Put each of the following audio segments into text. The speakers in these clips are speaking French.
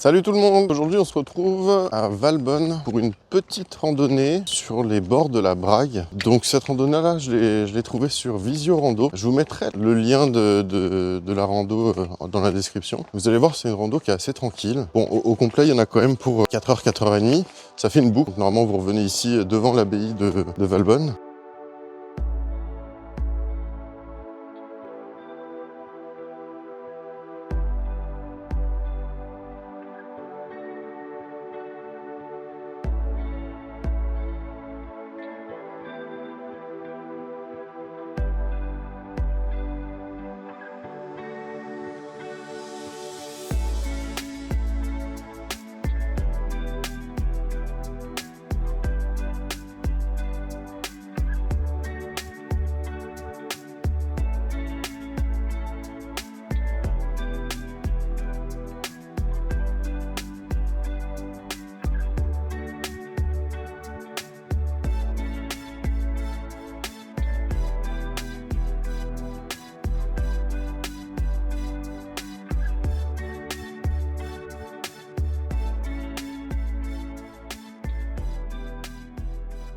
Salut tout le monde, aujourd'hui on se retrouve à Valbonne pour une petite randonnée sur les bords de la Brague. Donc cette randonnée là je l'ai trouvée sur Visio Rando. Je vous mettrai le lien de la rando dans la description. Vous allez voir, c'est une rando qui est assez tranquille. Bon, au complet il y en a quand même pour 4h, 4h30. Ça fait une boucle. Donc, normalement vous revenez ici devant l'abbaye de Valbonne.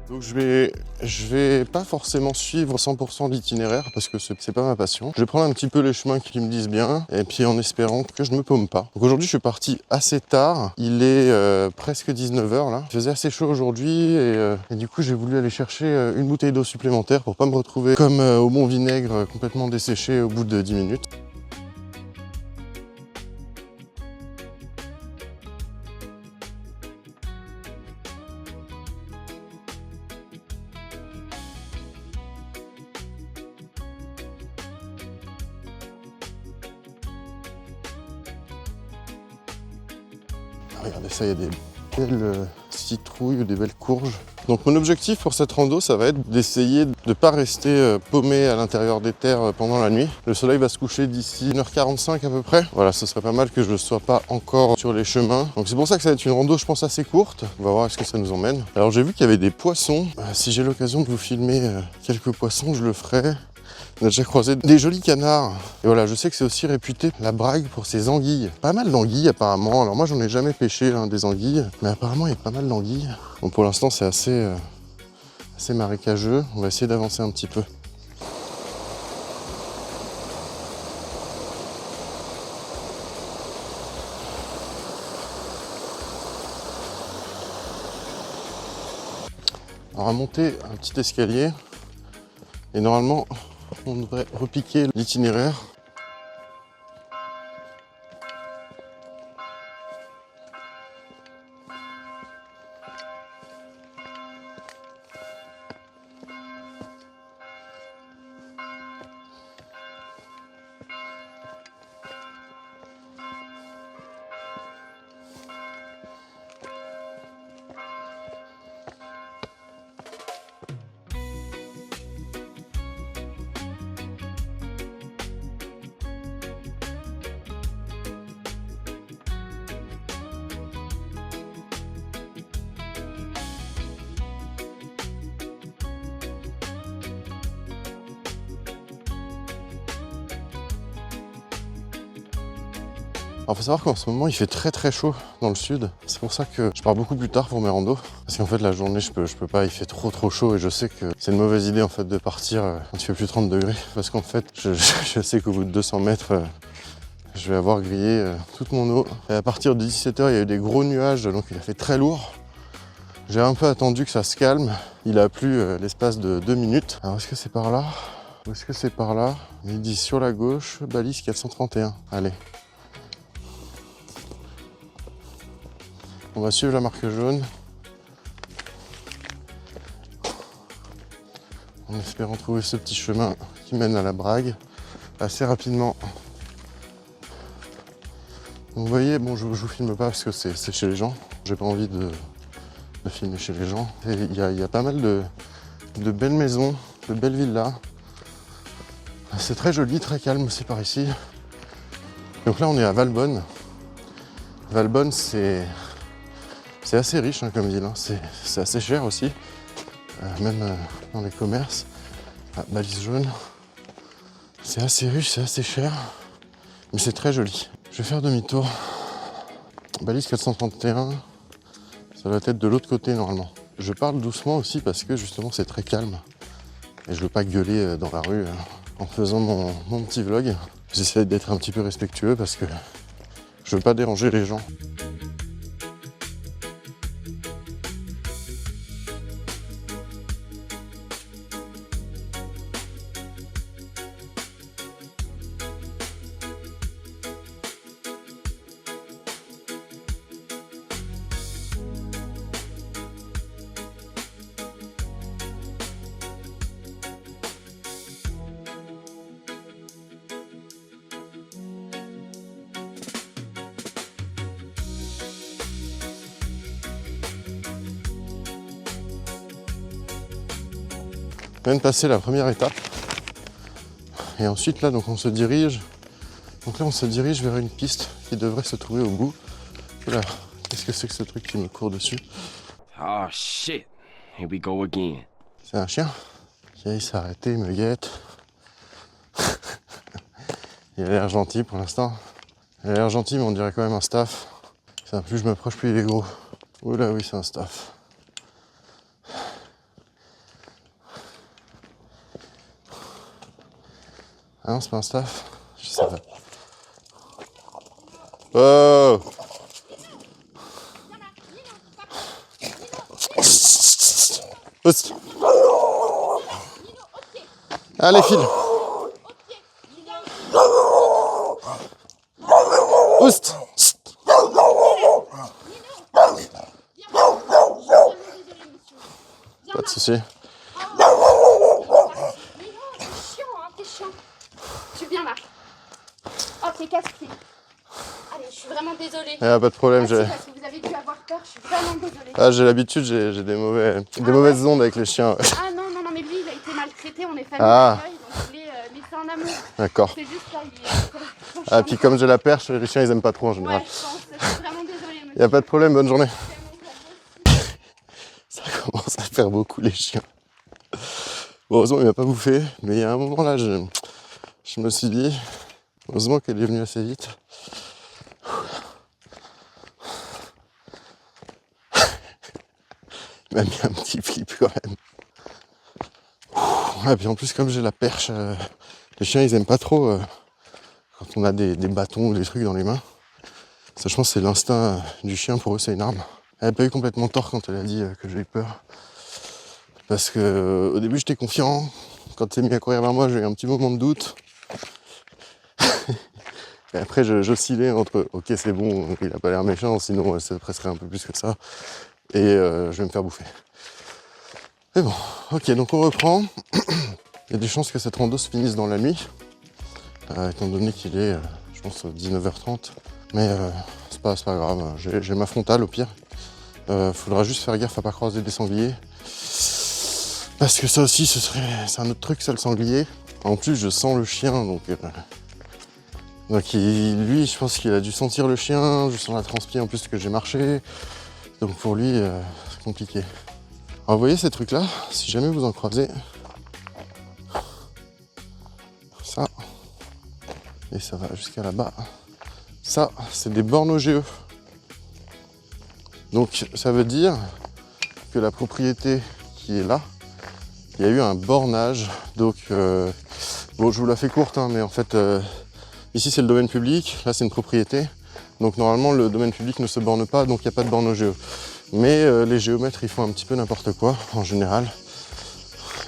Donc je vais pas forcément suivre 100% l'itinéraire parce que c'est pas ma passion. Je vais prendre un petit peu les chemins qui me disent bien et puis en espérant que je me paume pas. Donc aujourd'hui je suis parti assez tard, il est presque 19h là. Il faisait assez chaud aujourd'hui et du coup j'ai voulu aller chercher une bouteille d'eau supplémentaire pour pas me retrouver comme au bon vinaigre complètement desséché au bout de 10 minutes. Regardez ça, il y a des belles citrouilles, des belles courges. Donc mon objectif pour cette rando, ça va être d'essayer de ne pas rester paumé à l'intérieur des terres pendant la nuit. Le soleil va se coucher d'ici 1h45 à peu près. Voilà, ce serait pas mal que je ne sois pas encore sur les chemins. Donc c'est pour ça que ça va être une rando, je pense, assez courte. On va voir est-ce que ça nous emmène. Alors j'ai vu qu'il y avait des poissons. Si j'ai l'occasion de vous filmer quelques poissons, je le ferai. On a déjà croisé des jolis canards. Et voilà, je sais que c'est aussi réputé la Brague pour ses anguilles. Pas mal d'anguilles apparemment. Alors moi j'en ai jamais pêché des anguilles, mais apparemment il y a pas mal d'anguilles. Bon, pour l'instant c'est assez marécageux. On va essayer d'avancer un petit peu. On va monter un petit escalier et normalement on devrait repiquer l'itinéraire. Alors faut savoir qu'en ce moment il fait très chaud dans le sud. C'est pour ça que je pars beaucoup plus tard pour mes randos. Parce qu'en fait la journée je peux pas, il fait trop chaud et je sais que c'est une mauvaise idée en fait de partir quand il fait plus 30 degrés. Parce qu'en fait je sais qu'au bout de 200 mètres je vais avoir grillé toute mon eau. Et à partir de 17h il y a eu des gros nuages donc il a fait très lourd. J'ai un peu attendu que ça se calme. Il a plu l'espace de 2 minutes. Alors est-ce que c'est par là? Ou est-ce que c'est par là? Il dit sur la gauche, balise 431. Allez. On va suivre la marque jaune en espérant trouver ce petit chemin qui mène à la Brague assez rapidement. Donc vous voyez, bon je vous filme pas parce que c'est chez les gens. J'ai pas envie de filmer chez les gens. Il y a pas mal de belles maisons, de belles villas. C'est très joli, très calme aussi par ici. Donc là on est à Valbonne. Valbonne c'est assez riche comme ville, hein. C'est assez cher aussi, même dans les commerces. Ah, balise jaune, c'est assez riche, c'est assez cher, mais c'est très joli. Je vais faire demi-tour Balise 431, ça doit être de l'autre côté normalement. Je parle doucement aussi parce que justement c'est très calme. Et je veux pas gueuler dans la rue en faisant mon petit vlog. J'essaie d'être un petit peu respectueux parce que je veux pas déranger les gens. On vient de passer la première étape. Et ensuite là donc on se dirige. Donc là on se dirige vers une piste qui devrait se trouver au bout. Oula, qu'est-ce que c'est que ce truc qui me court dessus? Oh shit, here we go again. C'est un chien. Il s'est arrêté, il me guette. Il a l'air gentil pour l'instant. Il a l'air gentil mais on dirait quand même un staff. Ça, plus je m'approche plus il est gros. Oula oui c'est un staff. Ah non, c'est pas un staff? Je sais pas. Oh! Oust! Allez, file! Oust! Pas de soucis. Oh, t'es casse-pied. Allez, je suis vraiment désolée. Pas de problème, j'ai... Parce que vous avez dû avoir peur, je suis vraiment désolée. Ah, j'ai l'habitude, j'ai des mauvaises ondes avec les chiens. Ouais. Ah non, mais lui, il a été maltraité, on est famille Ah. d'accueil, donc je l'ai laissé en amour. D'accord. C'est juste ça, il est... Ah, puis comme j'ai la perche, les chiens, ils aiment pas trop en général. Ouais, je pense, je suis vraiment désolée, monsieur. Y a pas de problème, bonne journée. Ça commence à faire beaucoup, les chiens. Bon, heureusement, il m'a pas bouffé, mais il y a un moment là, je me suis dit, heureusement qu'elle est venue assez vite. Il m'a mis un petit flip quand même. Et puis en plus, comme j'ai la perche, les chiens ils aiment pas trop quand on a des bâtons ou des trucs dans les mains. Ça, je pense que c'est l'instinct du chien, pour eux c'est une arme. Elle n'a pas eu complètement tort quand elle a dit que j'ai eu peur. Parce que au début j'étais confiant. Quand elle s'est mis à courir vers moi, j'ai eu un petit moment de doute. Et après j'oscillais entre ok c'est bon, il a pas l'air méchant, sinon ça presserait un peu plus que ça. Et je vais me faire bouffer. Mais bon, ok, donc on reprend. Il y a des chances que cette rando se finisse dans la nuit, étant donné qu'il est, je pense, 19h30. Mais c'est pas grave, j'ai ma frontale au pire. Faudra juste faire gaffe à pas croiser des sangliers. Parce que ça aussi, c'est un autre truc, ça, le sanglier. En plus, je sens le chien, donc lui, je pense qu'il a dû sentir le chien. Je sens la transpi en plus que j'ai marché. Donc pour lui, c'est compliqué. Alors vous voyez ces trucs-là, si jamais vous en croisez, ça, et ça va jusqu'à là-bas, ça, c'est des bornes OGE. Donc ça veut dire que la propriété qui est là, il y a eu un bornage. Donc, bon, je vous la fais courte, hein, mais en fait, ici c'est le domaine public, là c'est une propriété. Donc normalement le domaine public ne se borne pas, donc il n'y a pas de borne OGE. Mais les géomètres ils font un petit peu n'importe quoi en général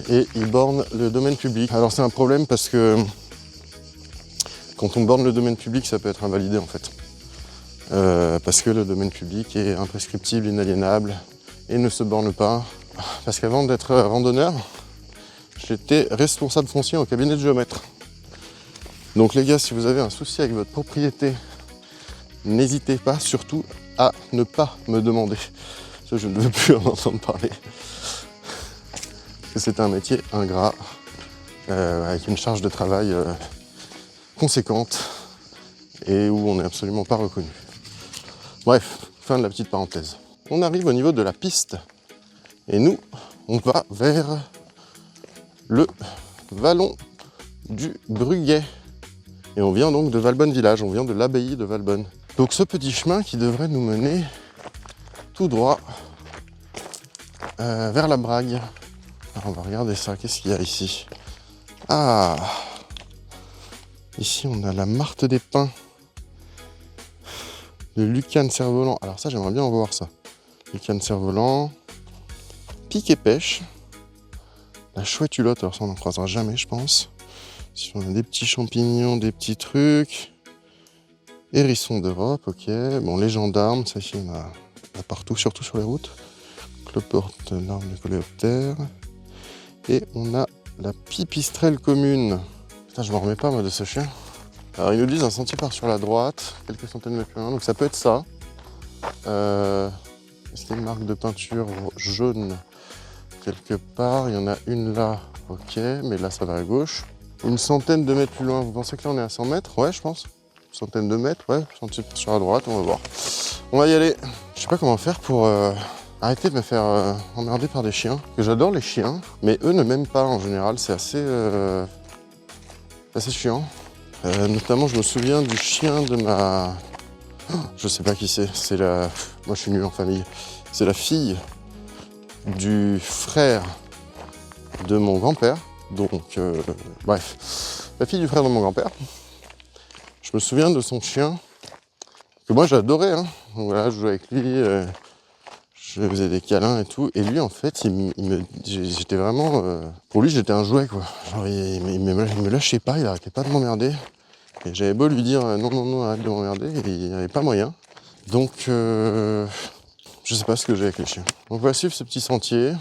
et ils bornent le domaine public. Alors c'est un problème parce que quand on borne le domaine public ça peut être invalidé en fait. Parce que le domaine public est imprescriptible, inaliénable et ne se borne pas. Parce qu'avant d'être randonneur, j'étais responsable foncier au cabinet de géomètre. Donc les gars, si vous avez un souci avec votre propriété, n'hésitez pas surtout à ne pas me demander. Ça, je ne veux plus en entendre parler. Parce que c'est un métier ingrat, avec une charge de travail conséquente et où on n'est absolument pas reconnu. Bref, fin de la petite parenthèse. On arrive au niveau de la piste et nous, on va vers le vallon du Bruguet. Et on vient donc de Valbonne village, on vient de l'abbaye de Valbonne. Donc ce petit chemin qui devrait nous mener tout droit vers la Brague. Alors on va regarder ça, qu'est-ce qu'il y a ici? Ah! Ici on a la Marthe des Pins de Lucan Cerf-Volant. Alors ça j'aimerais bien en voir ça. Lucan Cerf-Volant, pique et pêche, la chouette hulotte, alors ça on n'en croisera jamais je pense. Si on a des petits champignons, des petits trucs. Hérisson d'Europe, ok. Bon, les gendarmes, ça ici, on a partout, surtout sur les routes. Cloporte, l'arbre du coléoptère. Et on a la pipistrelle commune. Putain, je m'en remets pas, moi, de ce chien. Alors, ils nous disent un sentier part sur la droite, quelques centaines de mètres plus loin, donc ça peut être ça. Est-ce qu'il y a une marque de peinture jaune quelque part? Il y en a une là, ok, mais là, ça va à gauche. Une centaine de mètres plus loin, vous pensez que là, on est à 100 mètres? Ouais, je pense. Centaine de mètres, ouais, sur la droite, on va voir. On va y aller. Je sais pas comment faire pour arrêter de me faire emmerder par des chiens. Que j'adore les chiens, mais eux ne m'aiment pas en général, c'est assez chiant. Notamment, je me souviens du chien de ma... Oh, je sais pas qui c'est la... Moi, je suis nul en famille. C'est la fille du frère de mon grand-père. Donc, bref, la fille du frère de mon grand-père. Je me souviens de son chien, que moi j'adorais, hein. Donc voilà, je jouais avec lui, je faisais des câlins et tout. Et lui, en fait, j'étais vraiment... pour lui, j'étais un jouet, quoi. Genre, il me lâchait pas, il arrêtait pas de m'emmerder. Et j'avais beau lui dire non, non, non, arrête de m'emmerder, et il n'y avait pas moyen. Donc, je sais pas ce que j'ai avec les chiens. Donc, on va suivre ce petit sentier.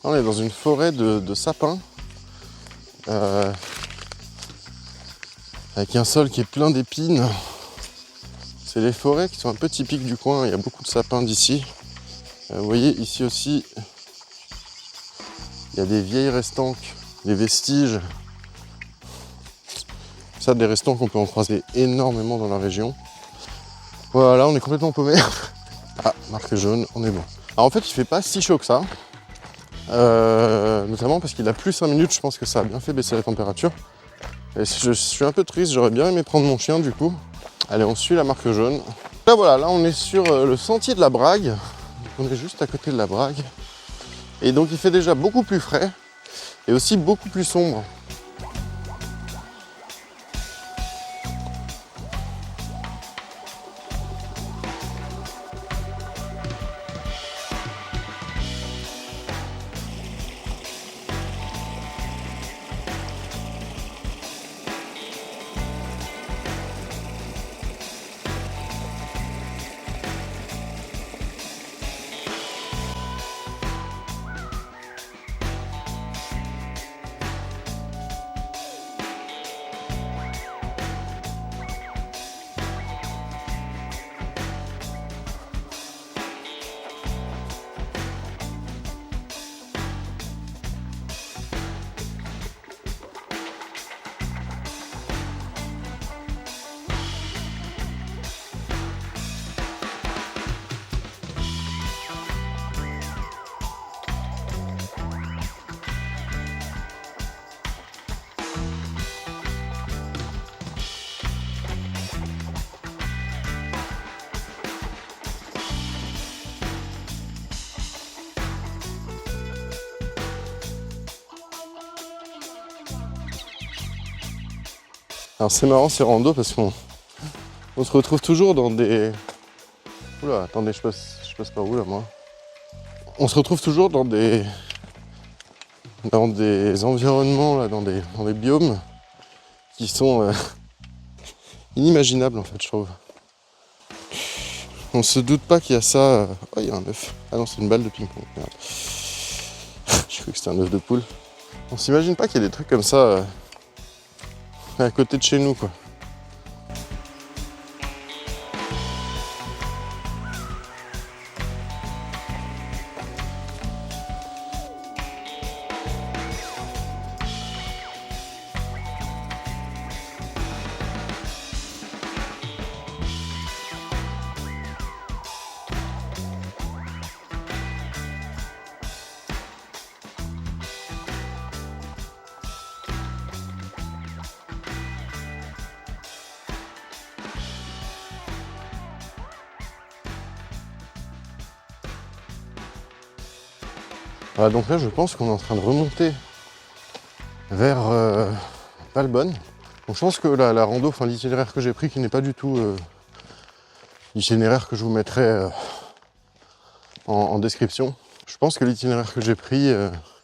On est dans une forêt de sapins, avec un sol qui est plein d'épines. C'est les forêts qui sont un peu typiques du coin, il y a beaucoup de sapins d'ici. Vous voyez ici aussi, il y a des vieilles restanques, des vestiges. Ça, des restanques qu'on peut en croiser énormément dans la région. Voilà, on est complètement paumé. Ah, marque jaune, on est bon. Alors en fait, il fait pas si chaud que ça. Notamment parce qu'il a plu 5 minutes, je pense que ça a bien fait baisser la température. Et je suis un peu triste, j'aurais bien aimé prendre mon chien du coup. Allez, on suit la marque jaune. Là voilà, là on est sur le sentier de la Brague. On est juste à côté de la Brague. Et donc il fait déjà beaucoup plus frais et aussi beaucoup plus sombre. Alors c'est marrant ces randos parce qu'on se retrouve toujours dans des... Oula, attendez, je passe par où là moi? On se retrouve toujours dans des environnements, là, dans des biomes qui sont inimaginables en fait, je trouve. On se doute pas qu'il y a ça... Oh, il y a un œuf. Ah non, c'est une balle de ping-pong. Merde. J'ai cru que c'était un œuf de poule. On s'imagine pas qu'il y a des trucs comme ça à côté de chez nous, quoi. Voilà, donc là je pense qu'on est en train de remonter vers Valbonne. Donc je pense que la rando, enfin l'itinéraire que j'ai pris, qui n'est pas du tout l'itinéraire que je vous mettrai en description. Je pense que l'itinéraire que j'ai pris,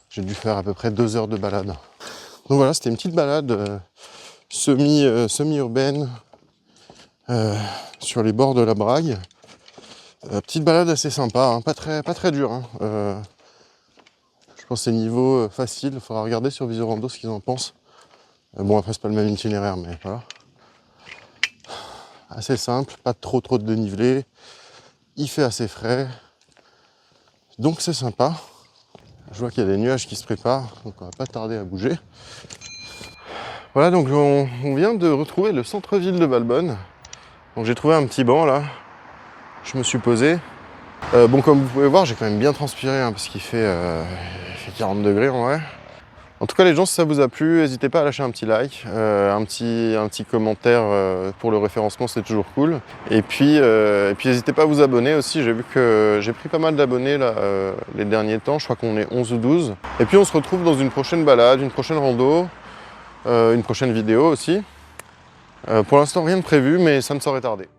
j'ai dû faire à peu près 2 heures de balade. Donc voilà, c'était une petite balade semi-urbaine sur les bords de la Brague. Petite balade assez sympa, hein, pas très dure. Hein. Je pense que c'est niveau facile, il faudra regarder sur Visorando ce qu'ils en pensent. Bon, après c'est pas le même itinéraire, mais voilà. Assez simple, pas trop de dénivelé. Il fait assez frais. Donc c'est sympa. Je vois qu'il y a des nuages qui se préparent, donc on va pas tarder à bouger. Voilà, donc on vient de retrouver le centre-ville de Valbonne. Donc j'ai trouvé un petit banc là. Je me suis posé. Bon, comme vous pouvez voir, j'ai quand même bien transpiré hein, parce qu'il fait 40 degrés en vrai. En tout cas, les gens, si ça vous a plu, n'hésitez pas à lâcher un petit like, un petit commentaire pour le référencement, c'est toujours cool. Et puis n'hésitez pas à vous abonner aussi. J'ai vu que j'ai pris pas mal d'abonnés là les derniers temps. Je crois qu'on est 11 ou 12. Et puis on se retrouve dans une prochaine balade, une prochaine rando, une prochaine vidéo aussi. Pour l'instant, rien de prévu, mais ça ne saurait tarder.